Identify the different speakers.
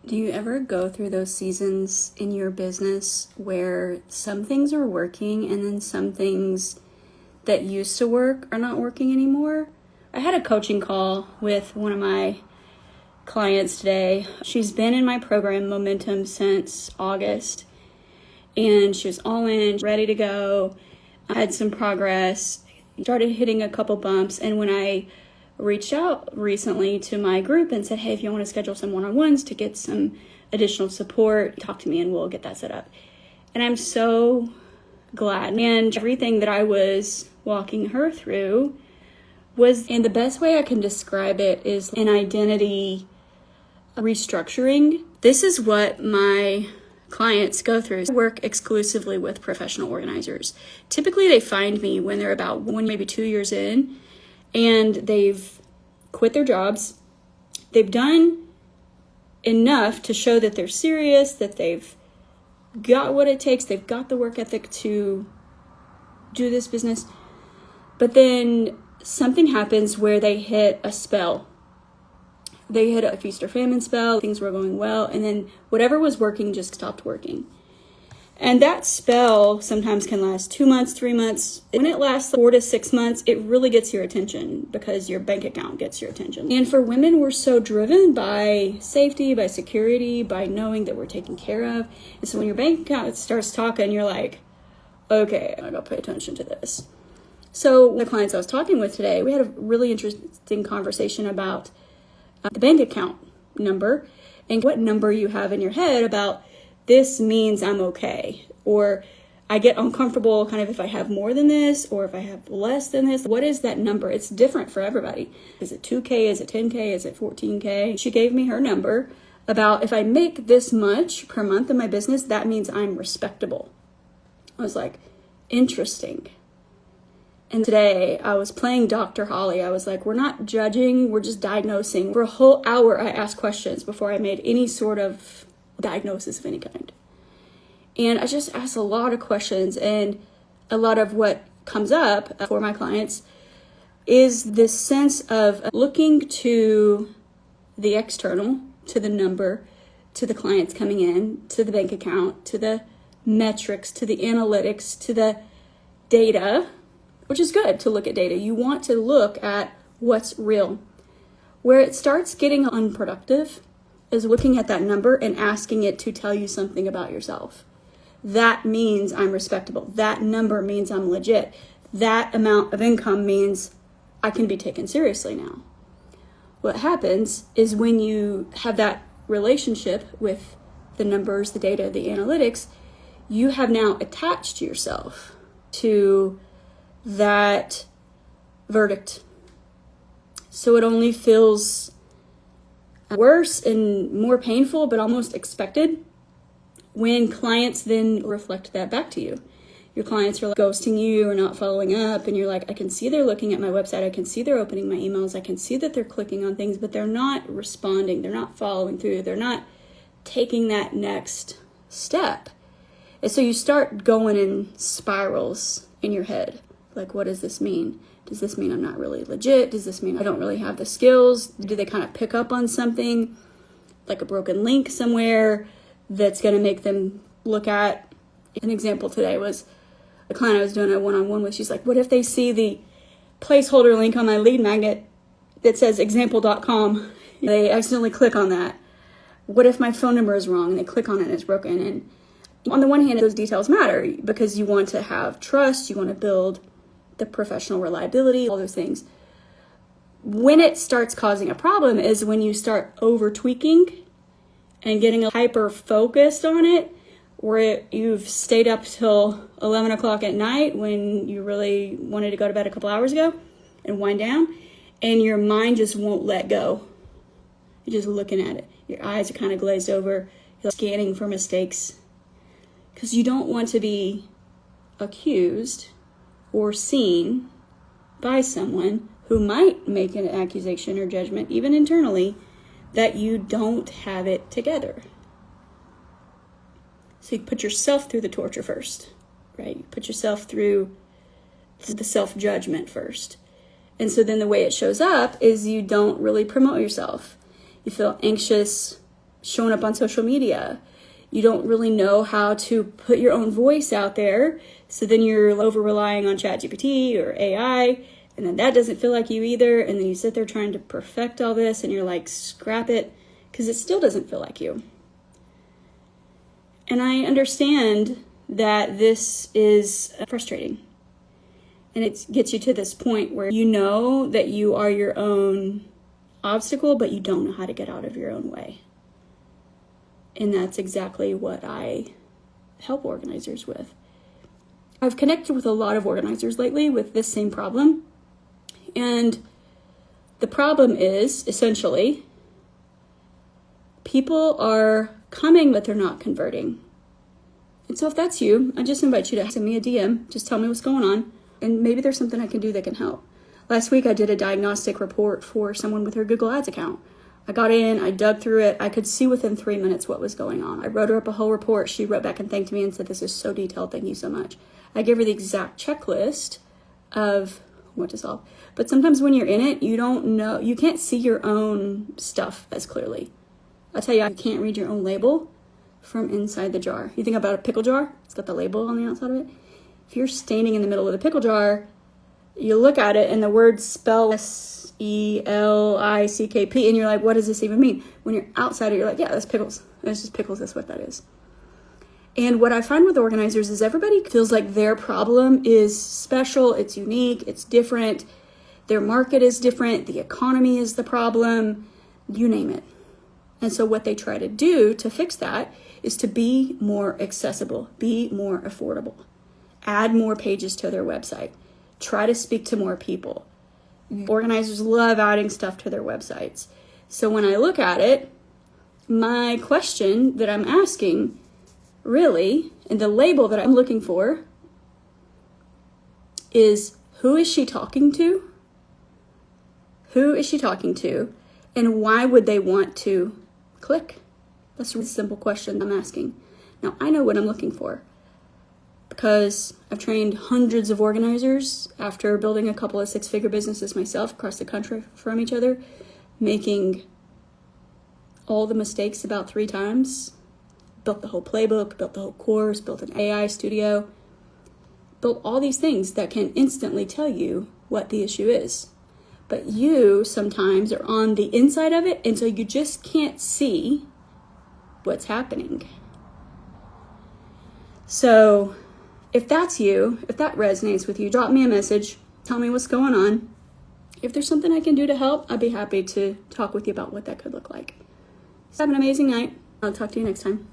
Speaker 1: Do you ever go through those seasons in your business where some things are working and then some things that used to work are not working anymore? I had a coaching call with one of my clients today. She's been in my program Momentum since August, and she was all in, ready to go. I had some progress, started hitting a couple bumps, and when I reached out recently to my group and said, hey, if you want to schedule some one-on-ones to get some additional support, talk to me and we'll get that set up. And I'm so glad. And everything that I was walking her through was, and the best way I can describe it is an identity restructuring. This is what my clients go through. I work exclusively with professional organizers. Typically they find me when they're about 1, maybe 2 years in, and they've quit their jobs. They've done enough to show that they're serious, that they've got what it takes, they've got the work ethic to do this business. But then something happens where they hit a spell. They hit a feast or famine spell, things were going well, and then whatever was working just stopped working. And that spell sometimes can last 2 months, 3 months. When it lasts 4 to 6 months, it really gets your attention because your bank account gets your attention. And for women, we're so driven by safety, by security, by knowing that we're taken care of. And so when your bank account starts talking, you're like, okay, I gotta pay attention to this. So the clients I was talking with today, we had a really interesting conversation about the bank account number and what number you have in your head about this means I'm okay, or I get uncomfortable kind of if I have more than this or if I have less than this. What is that number? It's different for everybody. Is it 2K? Is it 10K? Is it 14K? She gave me her number about if I make this much per month in my business, that means I'm respectable. I was like, interesting. And today I was playing Dr. Holly. I was like, we're not judging, we're just diagnosing. For a whole hour, I asked questions before I made any sort of diagnosis of any kind. And I just asked a lot of questions, and a lot of what comes up for my clients is this sense of looking to the external, to the number, to the clients coming in, to the bank account, to the metrics, to the analytics, to the data, which is good to look at data. You want to look at what's real. Where it starts getting unproductive is looking at that number and asking it to tell you something about yourself. That means I'm respectable. That number means I'm legit. That amount of income means I can be taken seriously now. What happens is when you have that relationship with the numbers, the data, the analytics, you have now attached yourself to that verdict. So it only feels worse and more painful, but almost expected when clients then reflect that back to you. Your clients are like ghosting you or not following up, and you're like, I can see they're looking at my website, I can see they're opening my emails, I can see that they're clicking on things, but they're not responding, they're not following through, they're not taking that next step. And so you start going in spirals in your head. Like, what does this mean? Does this mean I'm not really legit? Does this mean I don't really have the skills? Do they kind of pick up on something, like a broken link somewhere that's going to make them look at? An example today was a client I was doing a one-on-one with. She's like, what if they see the placeholder link on my lead magnet that says example.com? They accidentally click on that. What if my phone number is wrong and they click on it and it's broken? And on the one hand, those details matter because you want to have trust, you want to build the professional reliability, all those things. When it starts causing a problem is when you start over tweaking and getting hyper focused on it, where you've stayed up till 11 o'clock at night when you really wanted to go to bed a couple hours ago and wind down, and your mind just won't let go. You're just looking at it. Your eyes are kind of glazed over. You're scanning for mistakes because you don't want to be accused or seen by someone who might make an accusation or judgment, even internally, that you don't have it together. So you put yourself through the torture first, right? You put yourself through the self-judgment first. And so then the way it shows up is you don't really promote yourself. You feel anxious, showing up on social media. You don't really know how to put your own voice out there. So then you're over relying on ChatGPT or AI, and then that doesn't feel like you either. And then you sit there trying to perfect all this, and you're like, scrap it, because it still doesn't feel like you. And I understand that this is frustrating. And it gets you to this point where you know that you are your own obstacle, but you don't know how to get out of your own way. And that's exactly what I help organizers with. I've connected with a lot of organizers lately with this same problem. And the problem is, essentially, people are coming, but they're not converting. And so if that's you, I just invite you to send me a DM. Just tell me what's going on. And maybe there's something I can do that can help. Last week, I did a diagnostic report for someone with her Google Ads account. I got in, I dug through it. I could see within 3 minutes what was going on. I wrote her up a whole report. She wrote back and thanked me and said, this is so detailed. Thank you so much. I gave her the exact checklist of what to solve. But sometimes when you're in it, you don't know, you can't see your own stuff as clearly. I'll tell you, you can't read your own label from inside the jar. You think about a pickle jar, it's got the label on the outside of it. If you're standing in the middle of the pickle jar, you look at it and the words spell SELICKP, and you're like, what does this even mean? When you're outside it, you're like, yeah, that's pickles. It's just pickles, that's what that is. And what I find with organizers is everybody feels like their problem is special, it's unique, it's different. Their market is different, the economy is the problem, you name it. And so what they try to do to fix that is to be more accessible, be more affordable, add more pages to their website, try to speak to more people. Organizers love adding stuff to their websites. So when I look at it, my question that I'm asking really, and the label that I'm looking for is, who is she talking to? Who is she talking to? And why would they want to click? That's a really simple question I'm asking. Now, I know what I'm looking for because I've trained hundreds of organizers after building a couple of six-figure businesses myself across the country from each other, making all the mistakes about 3 times, built the whole playbook, built the whole course, built an AI studio, built all these things that can instantly tell you what the issue is. But you sometimes are on the inside of it, and so you just can't see what's happening. So if that's you, if that resonates with you, drop me a message, tell me what's going on. If there's something I can do to help, I'd be happy to talk with you about what that could look like. So have an amazing night. I'll talk to you next time.